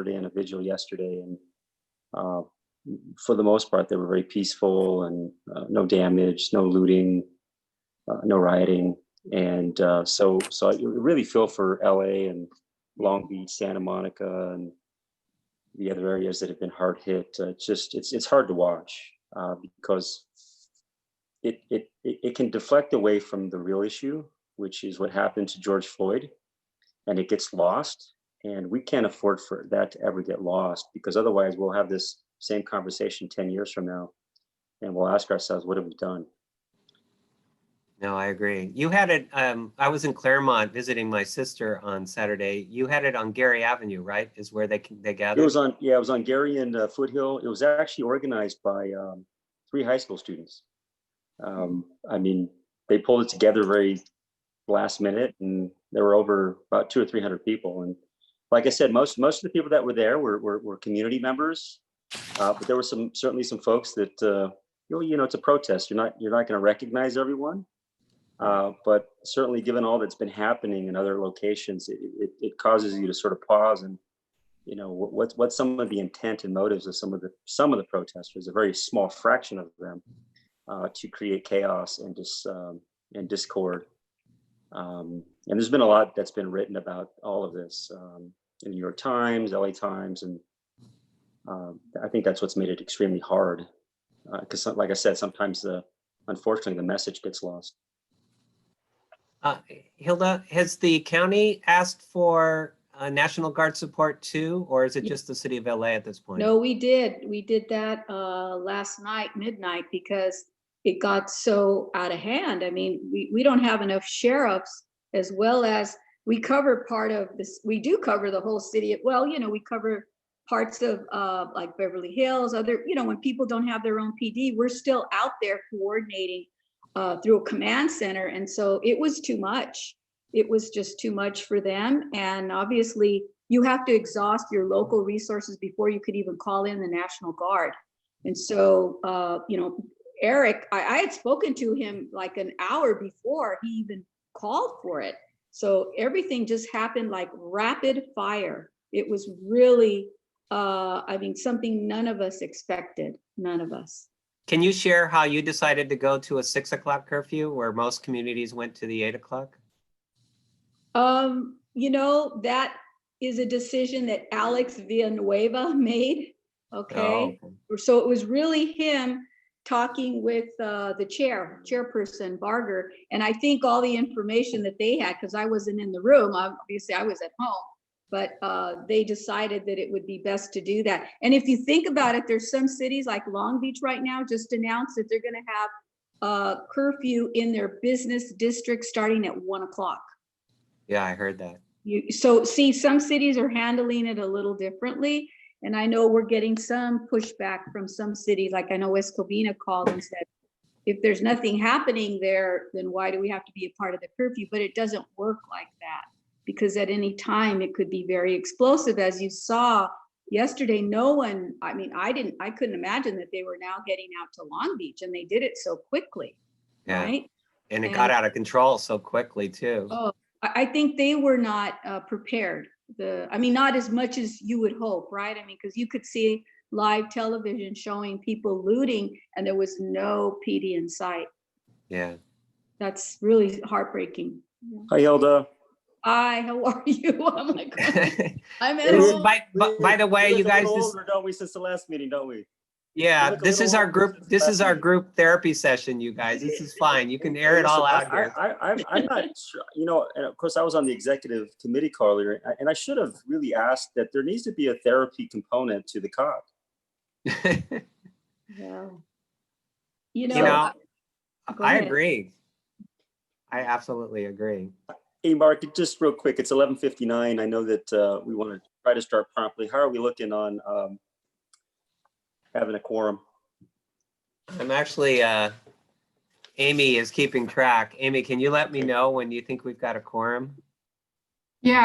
Saturday and a vigil yesterday, and for the most part, they were very peaceful and no damage, no looting, no rioting. And so I really feel for LA and Long Beach, Santa Monica, and the other areas that have been hard hit. It's hard to watch because it can deflect away from the real issue, which is what happened to George Floyd, and it gets lost. And we can't afford for that to ever get lost, because otherwise we'll have this same conversation 10 years from now, and we'll ask ourselves, what have we done? No, I agree. You had it, I was in Claremont visiting my sister on Saturday. You had it on Gary Avenue, right? Is where they gathered? It was on Gary and Foothill. It was actually organized by 3 high school students. I mean, they pulled it together very last minute, and there were over about 200 or 300 people. And like I said, most of the people that were there were community members, but there were certainly some folks that it's a protest. You're not going to recognize everyone, but certainly given all that's been happening in other locations, it causes you to sort of pause and what's some of the intent and motives of some of the protesters, a very small fraction of them, to create chaos and discord. And there's been a lot that's been written about all of this in the New York Times, LA Times, and I think that's what's made it extremely hard. Because, like I said, sometimes unfortunately the message gets lost. Hilda, has the county asked for National Guard support too, or is it just the city of LA at this point? No, we did. We did that last night, midnight, because it got so out of hand. I mean, we don't have enough sheriffs, as well as we cover part of this. We do cover the whole city. Well, we cover parts of like Beverly Hills, when people don't have their own PD, we're still out there coordinating through a command center. And so it was too much. It was just too much for them. And obviously you have to exhaust your local resources before you could even call in the National Guard. And so, Eric, I had spoken to him like an hour before he even called for it. So everything just happened like rapid fire. It was really, something none of us expected, none of us. Can you share how you decided to go to a 6 o'clock curfew where most communities went to the 8 o'clock? That is a decision that Alex Villanueva made. Okay. Oh, okay. So it was really him talking with the chairperson, Barger. And I think all the information that they had, because I wasn't in the room, obviously I was at home, but they decided that it would be best to do that. And if you think about it, there's some cities like Long Beach right now just announced that they're going to have a curfew in their business district starting at 1 o'clock. Yeah, I heard that. So see, some cities are handling it a little differently. And I know we're getting some pushback from some cities. Like I know West Covina called and said, if there's nothing happening there, then why do we have to be a part of the curfew? But it doesn't work like that, because at any time it could be very explosive. As you saw yesterday, I couldn't imagine that they were now getting out to Long Beach, and they did it so quickly. Yeah. Right? And it got out of control so quickly too. Oh, I think they were not prepared. Not as much as you would hope, right? Because you could see live television showing people looting and there was no PD in sight. Yeah. That's really heartbreaking. Hi, Hilda. Hi, how are you? I'm like, I'm at home. By the way, you guys, don't we, since the last meeting, don't we? Yeah, this is our group. This is our group therapy session, you guys. This is fine. You can air it all out here. I'm not sure, and of course I was on the executive committee call earlier, and I should have really asked that there needs to be a therapy component to the COG. Yeah. I agree. I absolutely agree. Hey, Mark, just real quick, it's 11:59. I know that we want to try to start promptly. How are we looking on having a quorum? I'm actually, Amy is keeping track. Amy, can you let me know when you think we've got a quorum? Yeah,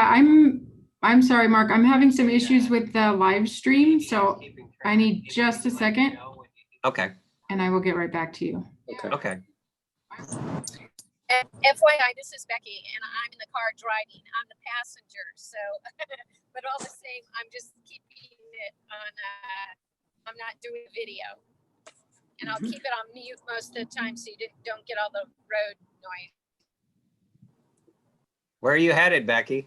I'm sorry, Mark. I'm having some issues with the live stream, so I need just a second. Okay. And I will get right back to you. Okay. FYI, this is Becky, and I'm in the car driving. I'm the passenger, so, but all the same, I'm just keeping I'm not doing video. And I'll keep it on mute most of the time so you don't get all the road noise. Where are you headed, Becky?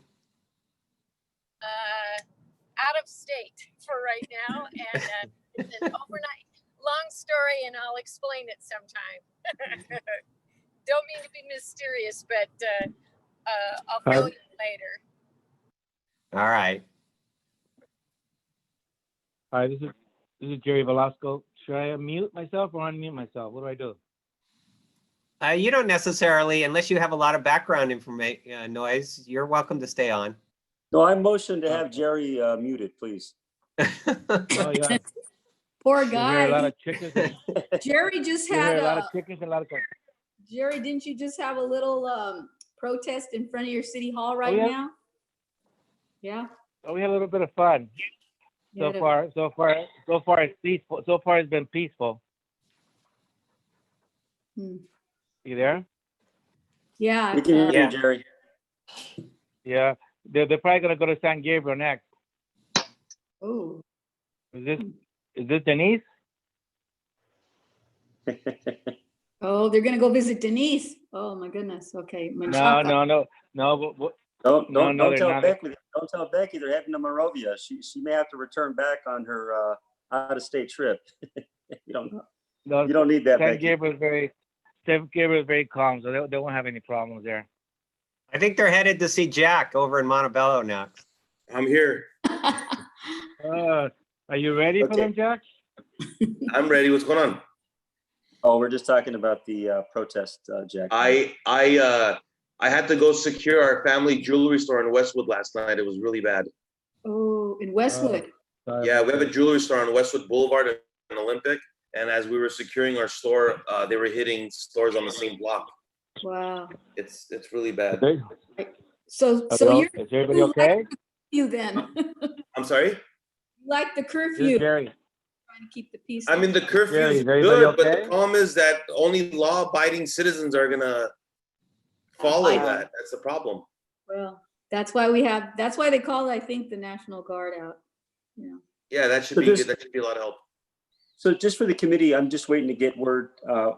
Out of state for right now, and it's an overnight long story, and I'll explain it sometime. Don't mean to be mysterious, but I'll fill you later. All right. Hi, this is Jerry Velasco. Should I mute myself or unmute myself? What do I do? You don't necessarily, unless you have a lot of background information noise, you're welcome to stay on. No, I motion to have Jerry muted, please. Oh yeah. Poor You hear a lot guy. of chickens. And, Jerry just you hear had a lot a, of chickens and a lot of. Jerry, didn't you just have a little protest in front of your city hall right yeah. now? Yeah. Oh, we had a little bit of fun. You had So far it's peaceful. So far it's been peaceful. Hmm. You there? Yeah. We can hear Yeah. you, Jerry. Yeah. They're probably gonna go to San Gabriel next. Oh. Is this Denise? Oh, they're gonna go visit Denise. Oh my goodness. Okay. No. But, Don't they're tell not. Becky. Don't tell Becky they're heading to Morovia. She may have to return back on her out of state trip. you don't need that, San Becky. Gabriel is very calm, so they won't have any problems there. I think they're headed to see Jack over in Montebello next. I'm here. Are you ready for Okay. them, Jack? I'm ready. What's going on? Oh, we're just talking about the protest, Jack. I had to go secure our family jewelry store in Westwood last night. It was really bad. Oh, in Westwood. Yeah, we have a jewelry store on Westwood Boulevard in Olympic, and as we were securing our store, they were hitting stores on the same block. Wow. It's really bad. So Is you're everybody okay? you then. I'm sorry? Like the This curfew, is Jerry. trying to keep the peace. I mean, the curfew Jerry, is is everybody good, but okay? the problem is that only law-abiding citizens are gonna follow Abide. that. That's the problem. Well, that's why they call, I think, the National Guard out. You know. Yeah, that should So be this- good. That should be a lot of help. So just for the committee, I'm just waiting to get word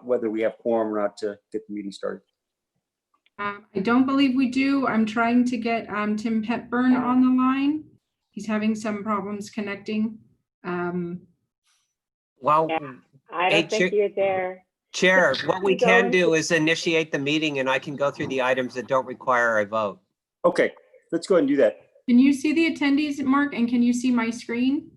whether we have quorum or not to get the meeting started. I don't believe we do. I'm trying to get Tim Hepburn on the line. He's having some problems connecting. Well, Yeah, I Hey, don't think you're there. Chair, what we You go can into- do is initiate the meeting and I can go through the items that don't require a vote. Okay, let's go ahead and do that. Can you see the attendees, Mark, and can you see my screen?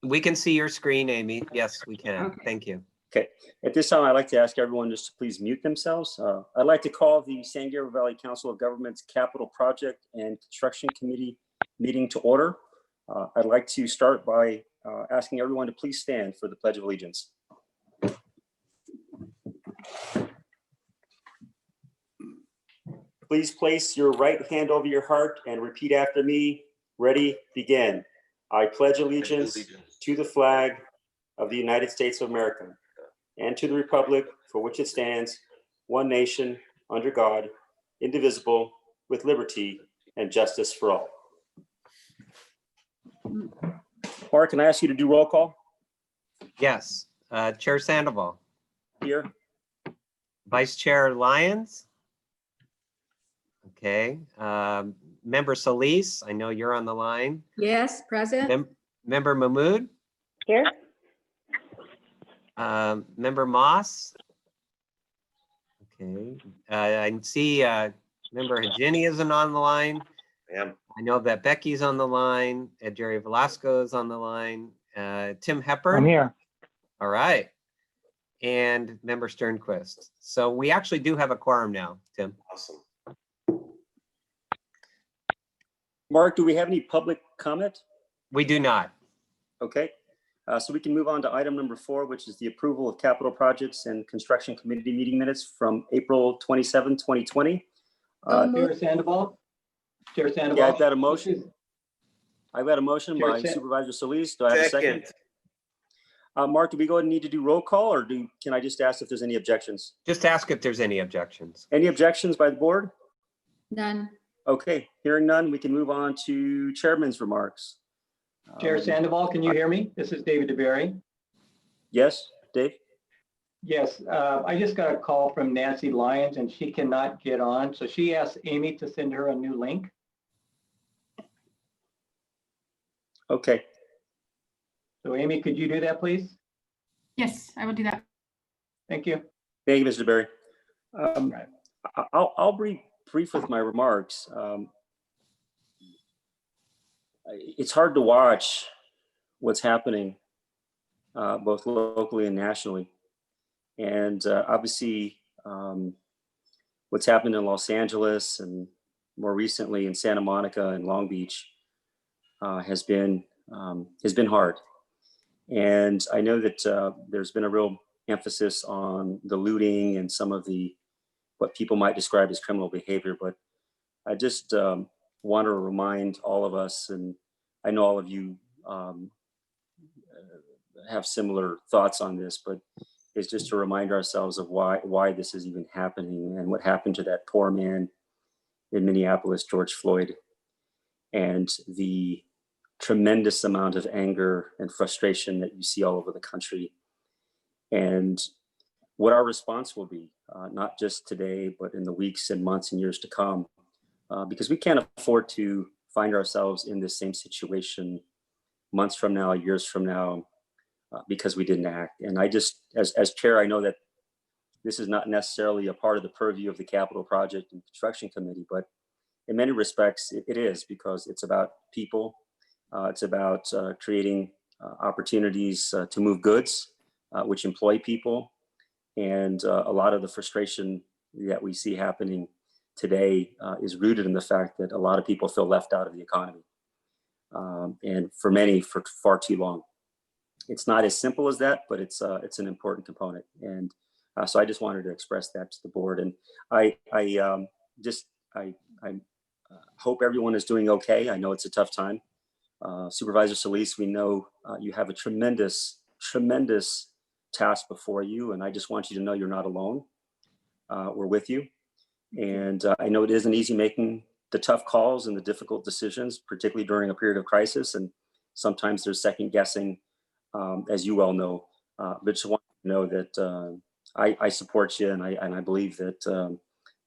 We can see your screen, Amy. Yes, we can. Okay. Thank you. Okay, at this time, I'd like to ask everyone just to please mute themselves. I'd like to call the San Gabriel Valley Council of Governments Capital Project and Construction Committee meeting to order. I'd like to start by asking everyone to please stand for the Pledge of Allegiance. Please place your right hand over your heart and repeat after me. Ready, begin. I pledge allegiance to the flag of the United States of America and to the republic for which it stands, one nation, under God, indivisible, with liberty and justice for all. Mark, can I ask you to do roll call Yes, Chair Sandoval, here? Vice Chair Lyons. Okay, Member Solis, I know you're on the line. Yes, present. Member Mahmood, Here? Member Moss. Okay, I see Member Hajini isn't on the line. I am. I know that Becky's on the line, Jerry Velasco is on the line, Tim Hepburn. I'm here. All right. And Member Sternquist. So we actually do have a quorum now, Tim. Awesome. Mark, do we have any public comment? We do not. Okay, so we can move on to item number 4, which is the approval of capital projects and construction committee meeting minutes from April 27, 2020. So moved. Chair Sandoval? Chair Sandoval? Yeah, I've got a motion. I've got a motion Chair by San- Supervisor Solis. Do I have a second? Second. Mark, do we go ahead and need to do roll call, or can I just ask if there's any objections? Just ask if there's any objections. Any objections by the board? None. Okay, hearing none, we can move on to chairman's remarks. Chair Sandoval, can you hear me? This is David DeBerry. Yes, Dave? Yes, I just got a call from Nancy Lyons and she cannot get on. So she asked Amy to send her a new link. Okay. So Amy, could you do that, please? Yes, I will do that. Thank you. Thank you, Mr. Berry. Right. I'll be brief with my remarks. It's hard to watch what's happening both locally and nationally. And obviously, what's happened in Los Angeles and more recently in Santa Monica and Long Beach has been hard. And I know that there's been a real emphasis on the looting and some of the what people might describe as criminal behavior, but I just want to remind all of us, and I know all of you have similar thoughts on this, but it's just to remind ourselves of why this is even happening and what happened to that poor man in Minneapolis, George Floyd, and the tremendous amount of anger and frustration that you see all over the country, and what our response will be, not just today, but in the weeks and months and years to come, because we can't afford to find ourselves in this same situation months from now, years from now, because we didn't act. And I just, as chair, I know that this is not necessarily a part of the purview of the capital project and construction committee, but in many respects it is, because it's about people. It's about creating opportunities to move goods, which employ people. And a lot of the frustration that we see happening today is rooted in the fact that a lot of people feel left out of the economy. And for many, for far too long. It's not as simple as that, but it's an important component. And so I just wanted to express that to the board. And I hope everyone is doing okay. I know it's a tough time. Supervisor Solis, we know you have a tremendous task before you. And I just want you to know you're not alone. We're with you. And I know it isn't easy making the tough calls and the difficult decisions, particularly during a period of crisis. And sometimes there's second guessing, as you well know. But just want to know that I support you, and I believe that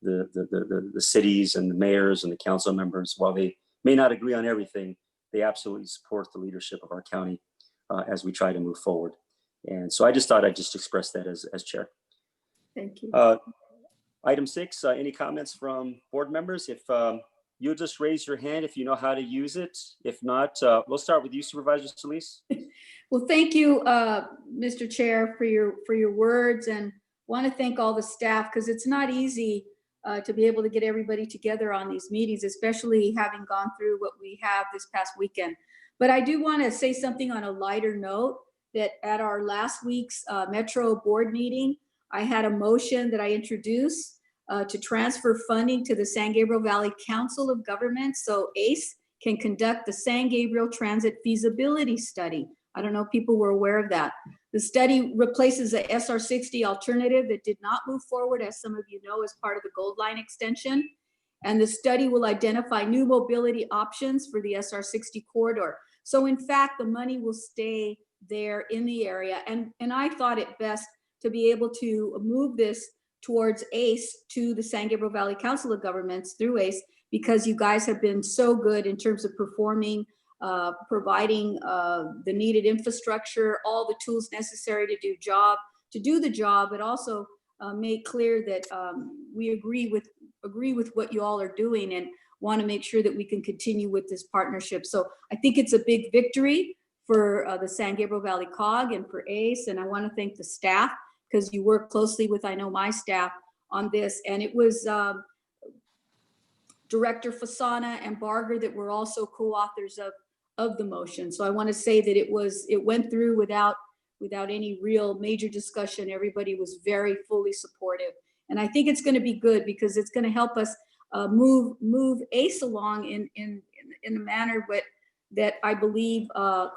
the cities and the mayors and the council members, while they may not agree on everything, they absolutely support the leadership of our county as we try to move forward. And so I just thought I'd just express that as chair. Thank you. Item 6, any comments from board members? If you'll just raise your hand if you know how to use it. If not, we'll start with you, Supervisor Solis. Well, thank you, Mr. Chair, for your words, and want to thank all the staff, because it's not easy to be able to get everybody together on these meetings, especially having gone through what we have this past weekend. But I do want to say something on a lighter note, that at our last week's Metro board meeting, I had a motion that I introduced to transfer funding to the San Gabriel Valley Council of Governments, so ACE can conduct the San Gabriel Transit Feasibility Study. I don't know if people were aware of that. The study replaces a SR60 alternative that did not move forward, as some of you know, as part of the Gold Line extension. And the study will identify new mobility options for the SR60 corridor. So in fact, the money will stay there in the area. And I thought it best to be able to move this towards ACE, to the San Gabriel Valley Council of Governments through ACE, because you guys have been so good in terms of performing, providing the needed infrastructure, all the tools necessary to do the job, but also make clear that we agree with what you all are doing and want to make sure that we can continue with this partnership. So I think it's a big victory for the San Gabriel Valley COG and for ACE. And I want to thank the staff, because you work closely with, I know, my staff on this. And it was Director Fasana and Barger that were also co-authors of the motion. So I want to say that it went through without any real major discussion. Everybody was very fully supportive. And I think it's going to be good, because it's going to help us move ACE along in a manner that I believe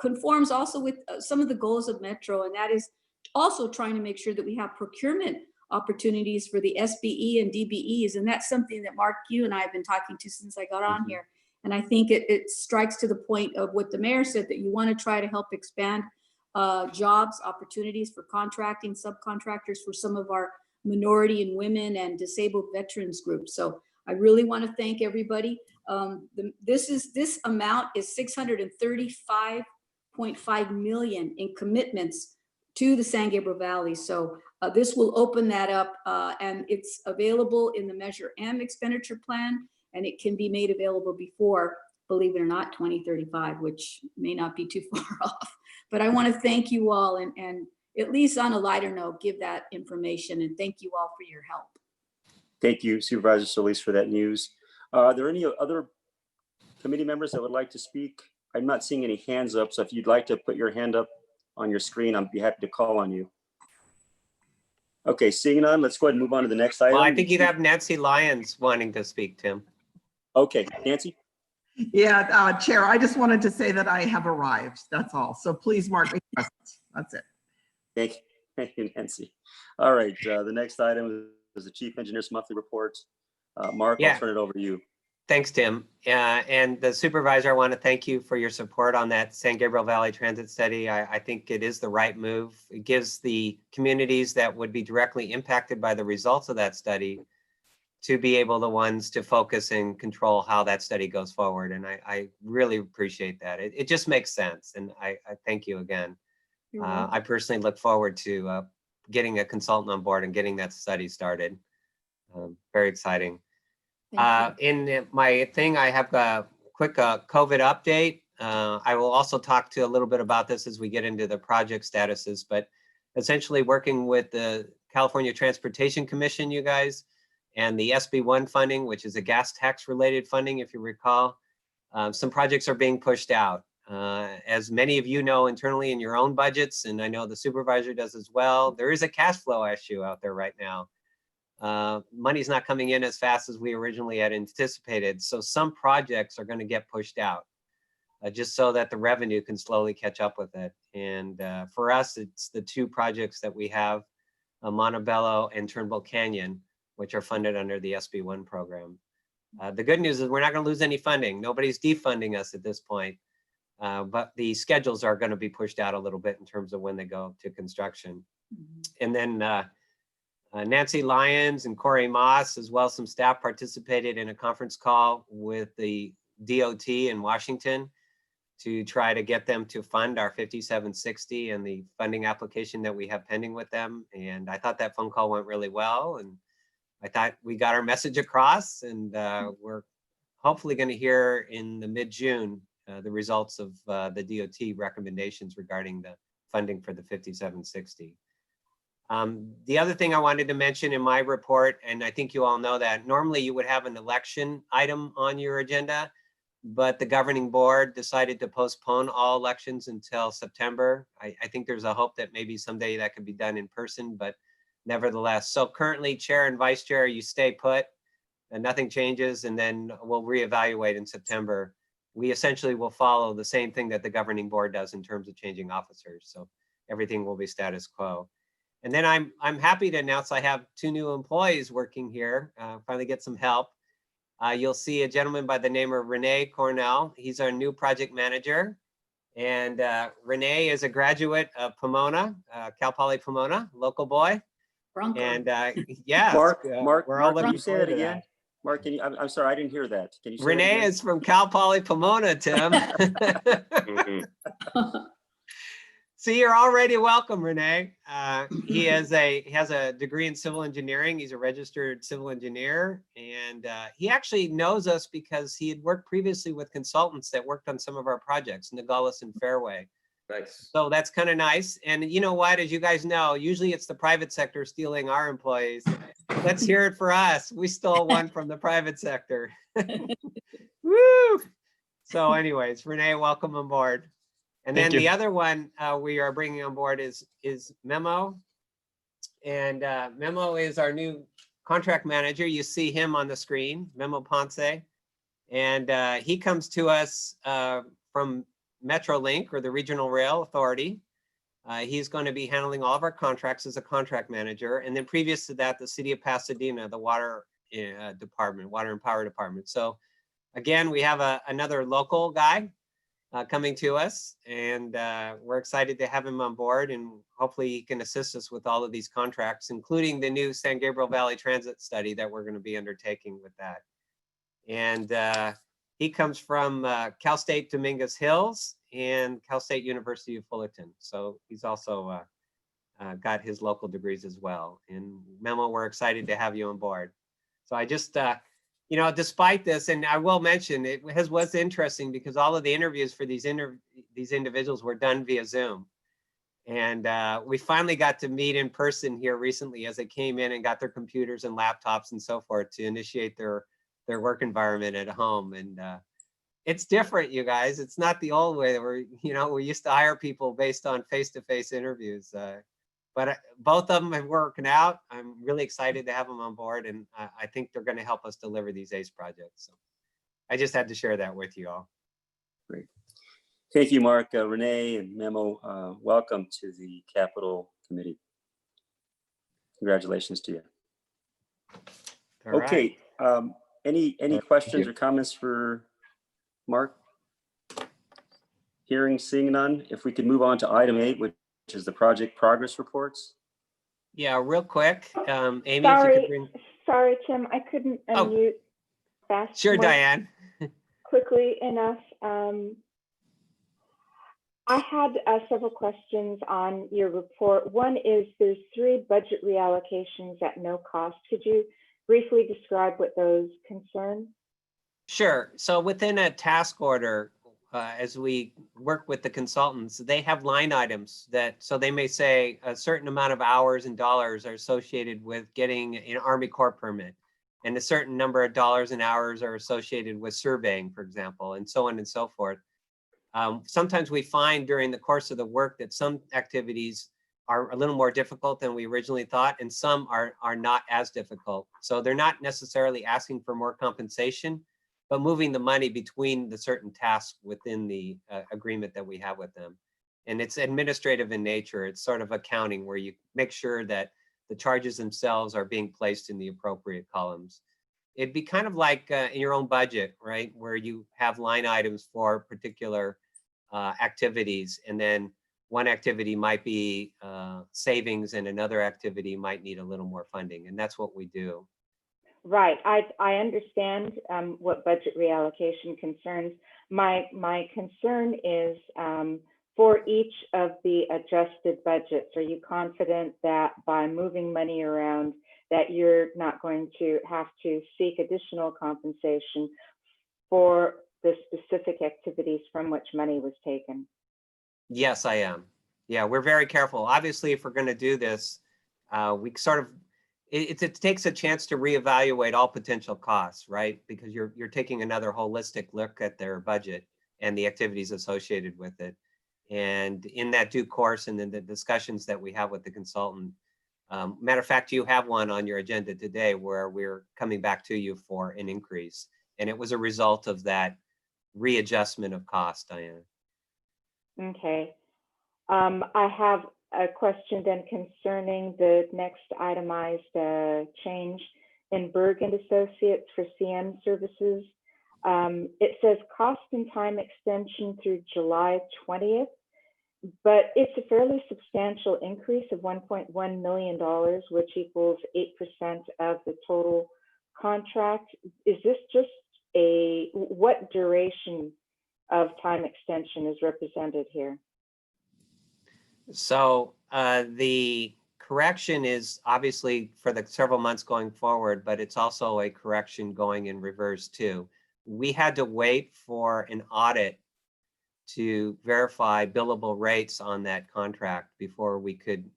conforms also with some of the goals of Metro, and that is also trying to make sure that we have procurement opportunities for the SBE and DBEs. And that's something that Mark, you and I have been talking to since I got on here. And I think it strikes to the point of what the mayor said, that you want to try to help expand jobs, opportunities for contracting, subcontractors for some of our minority and women and disabled veterans groups. So I really want to thank everybody. This amount is 635.5 million in commitments to the San Gabriel Valley. So this will open that up, and it's available in the Measure M expenditure plan, and it can be made available before, believe it or not, 2035, which may not be too far off. But I want to thank you all, and at least on a lighter note, give that information, and thank you all for your help. Thank you, Supervisor Solis, for that news. Are there any other committee members that would like to speak? I'm not seeing any hands up, so if you'd like to put your hand up on your screen, I'd be happy to call on you. Okay, seeing none, let's go ahead and move on to the next item. Well, I think you have Nancy Lyons wanting to speak, Tim. Okay, Nancy? Yeah, Chair, I just wanted to say that I have arrived. That's all. So please mark me present. That's it. Thank you, Nancy. All right, the next item is the Chief Engineer's monthly report. Mark, Yeah. I'll turn it over to you. Thanks, Tim. And the supervisor, I want to thank you for your support on that San Gabriel Valley Transit Study. I think it is the right move. It gives the communities that would be directly impacted by the results of that study to be able the ones to focus and control how that study goes forward. And I really appreciate that. It just makes sense. And I thank you again. I personally look forward to getting a consultant on board and getting that study started. Very exciting. In my thing, I have a quick COVID update. I will also talk to a little bit about this as we get into the project statuses, but essentially working with the California Transportation Commission, you guys, and the SB1 funding, which is a gas tax related funding, if you recall. Some projects are being pushed out. As many of you know internally in your own budgets, and I know the supervisor does as well, there is a cash flow issue out there right now. Money's not coming in as fast as we originally had anticipated. So some projects are going to get pushed out just so that the revenue can slowly catch up with it. And for us, it's the two projects that we have, Montebello and Turnbull Canyon, which are funded under the SB1 program. The good news is we're not going to lose any funding. Nobody's defunding us at this point, but the schedules are going to be pushed out a little bit in terms of when they go to construction. And then Nancy Lyons and Corey Moss, as well as some staff, participated in a conference call with the DOT in Washington to try to get them to fund our 5760 and the funding application that we have pending with them. And I thought that phone call went really well. And I thought we got our message across, and we're hopefully going to hear in the mid-June the results of the DOT recommendations regarding the funding for the 5760. The other thing I wanted to mention in my report, and I think you all know that normally you would have an election item on your agenda, but the governing board decided to postpone all elections until September. I think there's a hope that maybe someday that could be done in person, but nevertheless. So currently chair and vice chair, you stay put and nothing changes, and then we'll reevaluate in September. We essentially will follow the same thing that the governing board does in terms of changing officers. So everything will be status quo. And then I'm happy to announce I have 2 new employees working here, finally get some help. You'll see a gentleman by the name of Renee Cornell. He's our new project manager. And Renee is a graduate of Pomona, Cal Poly Pomona, local boy. Bronco. And yeah, Mark, we're all can looking you say forward that to again? Mark, can you, I'm sorry, I didn't hear that. Can you say that Renee again? is from Cal Poly Pomona, Tim. See, you're already welcome, Renee. He has a degree in civil engineering. He's a registered civil engineer, and he actually knows us because he had worked previously with consultants that worked on some of our projects, Nogales and Fairway. Nice. So that's kind of nice. And you know what, as you guys know, usually it's the private sector stealing our employees. Let's hear it for us. We stole one from the private sector. Woo! So anyways, Renee, welcome on board. And then the other one we are bringing on board is Memo. And Memo is our new contract manager. You see him on the screen, Memo Ponce. And he comes to us from Metrolink, or the Regional Rail Authority. He's going to be handling all of our contracts as a contract manager. And then previous to that, the City of Pasadena, the water department, water and power department. So again, we have another local guy. coming to us, and we're excited to have him on board, and hopefully he can assist us with all of these contracts, including the new San Gabriel Valley Transit study that we're going to be undertaking with that. And he comes from Cal State Dominguez Hills and Cal State University of Fullerton. So he's also got his local degrees as well. And Memo, we're excited to have you on board. So I just, you know, despite this, and I will mention, it was interesting because all of the interviews for these individuals were done via Zoom. And we finally got to meet in person here recently as they came in and got their computers and laptops and so forth to initiate their work environment at home. And it's different, you guys. It's not the old way where, you know, we used to hire people based on face-to-face interviews. But both of them have working out. I'm really excited to have them on board, and I think they're going to help us deliver these ACE projects. So I just had to share that with you all. Great. Thank you, Mark. Renee and Memo, welcome to the Capital Committee. Congratulations to you. All right. Okay. Any questions or comments for Mark? Hearing, seeing none. If we could move on to item 8, which is the project progress reports. Yeah, real quick. Amy, if you could bring... Sorry, Tim, I couldn't unmute fast. Sure, Diane. Quickly enough. I had several questions on your report. One is there's 3 budget reallocations at no cost. Could you briefly describe what those concern? Sure. So within a task order, as we work with the consultants, they have line items that, so they may say a certain amount of hours and dollars are associated with getting an Army Corps permit, and a certain number of dollars and hours are associated with surveying, for example, and so on and so forth. Sometimes we find during the course of the work that some activities are a little more difficult than we originally thought, and some are not as difficult. So they're not necessarily asking for more compensation, but moving the money between the certain tasks within the agreement that we have with them. And it's administrative in nature. It's sort of accounting where you make sure that the charges themselves are being placed in the appropriate columns. It'd be kind of like in your own budget, right? Where you have line items for particular activities, and then one activity might be savings and another activity might need a little more funding. And that's what we do. Right. I understand what budget reallocation concerns. My concern is for each of the adjusted budgets, are you confident that by moving money around that you're not going to have to seek additional compensation for the specific activities from which money was taken? Yes, I am. Yeah, we're very careful. Obviously, if we're going to do this, we sort of, it takes a chance to reevaluate all potential costs, right? Because you're taking another holistic look at their budget and the activities associated with it. And in that due course, and in the discussions that we have with the consultant, matter of fact, you have one on your agenda today where we're coming back to you for an increase. And it was a result of that readjustment of cost, Diane. Okay. I have a question then concerning the next itemized change in Berg and Associates for CM services. It says cost and time extension through July 20th, but it's a fairly substantial increase of $1.1 million, which equals 8% of the total contract. Is this just what duration of time extension is represented here? So the correction is obviously for the several months going forward, but it's also a correction going in reverse too. We had to wait for an audit to verify billable rates on that contract before we could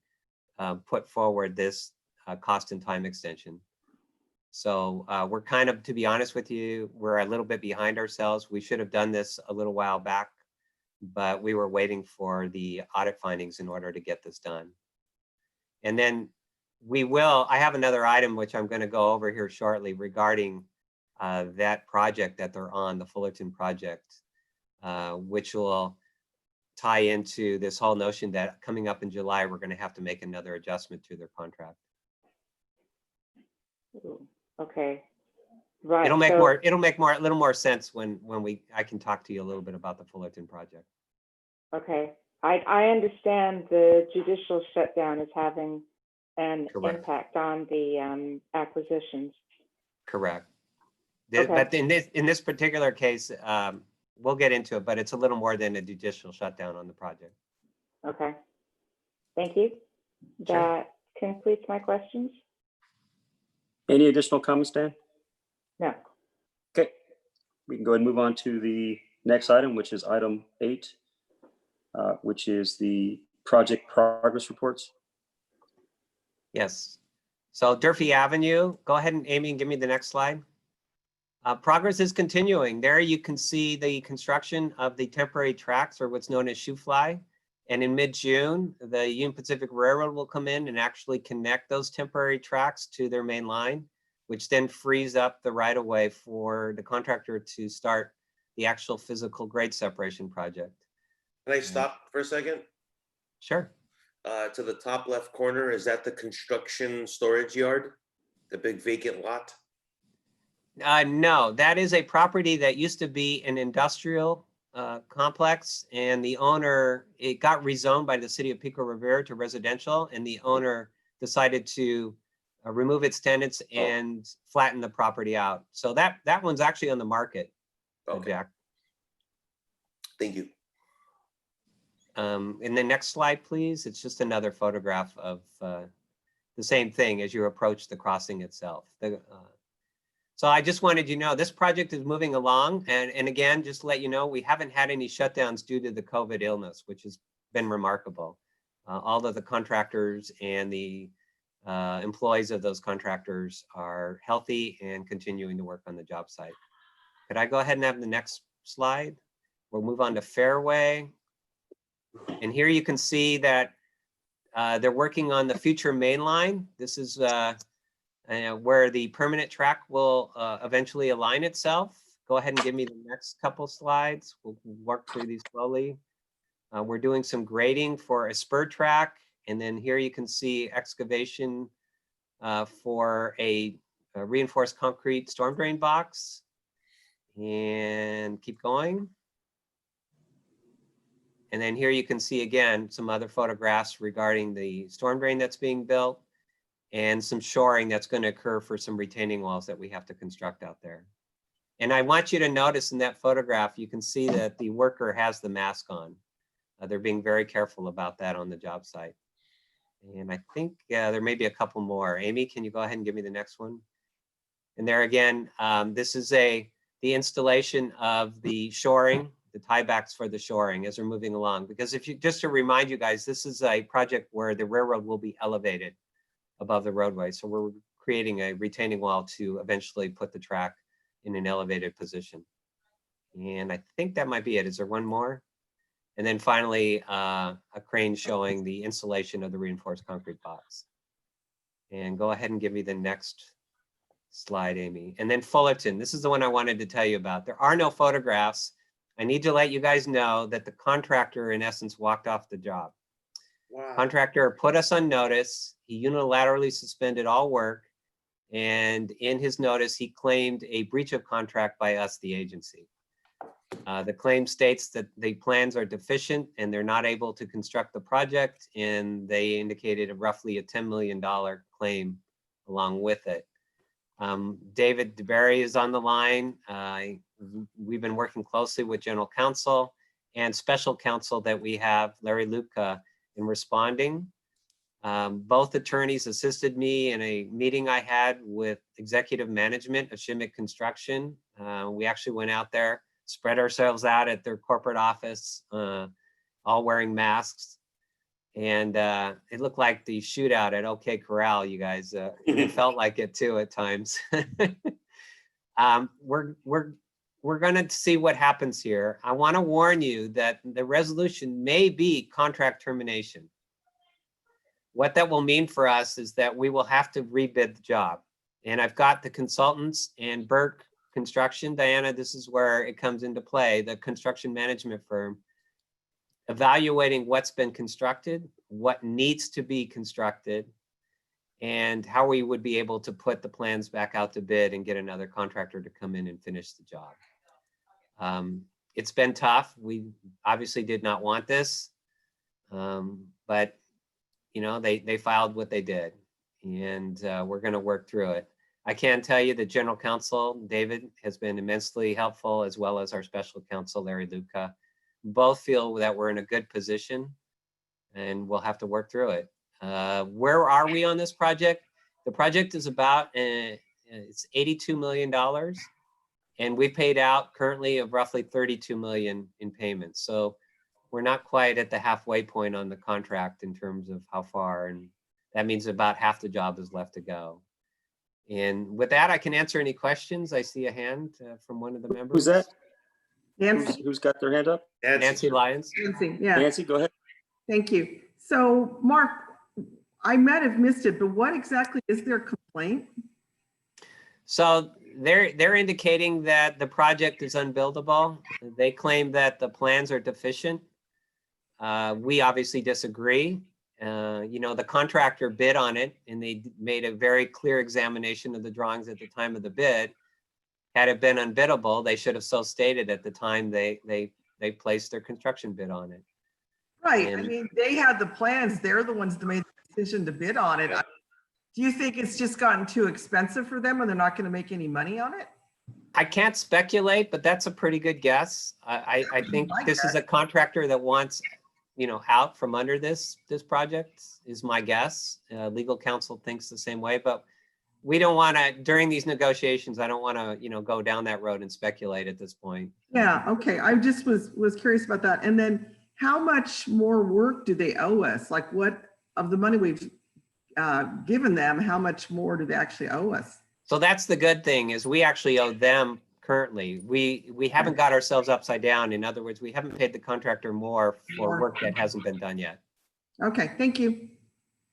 put forward this cost and time extension. So we're kind of, to be honest with you, we're a little bit behind ourselves. We should have done this a little while back, but we were waiting for the audit findings in order to get this done. And then I have another item which I'm going to go over here shortly regarding that project that they're on, the Fullerton project, which will tie into this whole notion that coming up in July, we're going to have to make another adjustment to their contract. Okay. Right. It'll make so- more, a little more sense when I can talk to you a little bit about the Fullerton project. Okay. I understand the judicial shutdown is having an Correct. impact on the acquisitions. Correct. Okay. But in this particular case, we'll get into it, but it's a little more than a judicial shutdown on the project. Okay. Thank you. Sure. That completes my questions. Any additional comments, Dan? No. Okay, we can go ahead and move on to the next item, which is item 8, which is the project progress reports. Yes. So Durfee Avenue, go ahead and Amy, and give me the next slide. Progress is continuing. There you can see the construction of the temporary tracks, or what's known as shoe fly. And in mid-June, the Union Pacific Railroad will come in and actually connect those temporary tracks to their main line, which then frees up the right of way for the contractor to start the actual physical grade separation project. Can I stop for a second? Sure. To the top left corner, is that the construction storage yard? The big vacant lot? No, that is a property that used to be an industrial complex, and the owner, it got rezoned by the city of Pico Rivera to residential, and the owner decided to remove its tenants and flatten the property out. So that one's actually on the market, Okay, Jack. thank you. In the next slide, please. It's just another photograph of the same thing as you approach the crossing itself. So I just wanted you to know this project is moving along. And again, just to let you know, we haven't had any shutdowns due to the COVID illness, which has been remarkable. All of the contractors and the employees of those contractors are healthy and continuing to work on the job site. Could I go ahead and have the next slide? We'll move on to Fairway. And here you can see that they're working on the future main line. This is where the permanent track will eventually align itself. Go ahead and give me the next couple slides. We'll work through these slowly. We're doing some grading for a spur track. And then here you can see excavation for a reinforced concrete storm drain box. And keep going. And then here you can see again some other photographs regarding the storm drain that's being built and some shoring that's going to occur for some retaining walls that we have to construct out there. And I want you to notice in that photograph, you can see that the worker has the mask on. They're being very careful about that on the job site. And I think there may be a couple more. Amy, can you go ahead and give me the next one? And there again, this is the installation of the shoring, the tiebacks for the shoring as we're moving along. Because if you, just to remind you guys, this is a project where the railroad will be elevated above the roadway. So we're creating a retaining wall to eventually put the track in an elevated position. And I think that might be it. Is there one more? And then finally, a crane showing the installation of the reinforced concrete box. And go ahead and give me the next slide, Amy. And then Fullerton, this is the one I wanted to tell you about. There are no photographs. I need to let you guys know that the contractor in essence walked off the job. Wow. Contractor put us on notice. He unilaterally suspended all work. And in his notice, he claimed a breach of contract by us, the agency. The claim states that the plans are deficient and they're not able to construct the project. And they indicated roughly a $10 million claim along with it. David DeBerry is on the line. We've been working closely with general counsel and special counsel that we have, Larry Lupka, in responding. Both attorneys assisted me in a meeting I had with executive management of Shimmick Construction. We actually went out there, spread ourselves out at their corporate office, all wearing masks. And it looked like the shootout at OK Corral, you guys. It felt like it too at times. We're going to see what happens here. I want to warn you that the resolution may be contract termination. What that will mean for us is that we will have to rebid the job. And I've got the consultants and Burke Construction, Diana, this is where it comes into play, the construction management firm, evaluating what's been constructed, what needs to be constructed, and how we would be able to put the plans back out to bid and get another contractor to come in and finish the job. It's been tough. We obviously did not want this, but you know, they filed what they did, and we're going to work through it. I can tell you that General Counsel David has been immensely helpful, as well as our Special Counsel Larry Luca. Both feel that we're in a good position, and we'll have to work through it. Where are we on this project? The project is about it's $82 million, and we paid out currently of roughly $32 million in payments. So we're not quite at the halfway point on the contract in terms of how far, and that means about half the job is left to go. And with that, I can answer any questions. I see a hand from one of the members. Who's that? Nancy, Who's got their hand up? Nancy Lyons. Nancy, yeah, Nancy, go ahead. thank you. So Mark, I might have missed it, but what exactly is their complaint? So they're indicating that the project is unbuildable. They claim that the plans are deficient. We obviously disagree. You know, the contractor bid on it, and they made a very clear examination of the drawings at the time of the bid. Had it been unbiddable, they should have so stated at the time they placed their construction bid on it. Right, I And- mean, they had the plans, they're the ones that made the decision to bid on it. Do you think it's just gotten too expensive for them and they're not gonna make any money on it? I can't speculate, but that's a pretty good guess. I think like this is a contractor that wants, you know, out from under this project is my guess. Legal counsel thinks the same way, but we don't want to, during these negotiations, I don't want to, you know, go down that road and speculate at this point. Yeah, okay, I just was curious about that. And then how much more work do they owe us? Like what of the money we've given them, how much more do they actually owe us? So that's the good thing, is we actually owe them currently. We haven't got ourselves upside down. In other words, we haven't paid the contractor more for work that hasn't been done yet. Okay, thank you.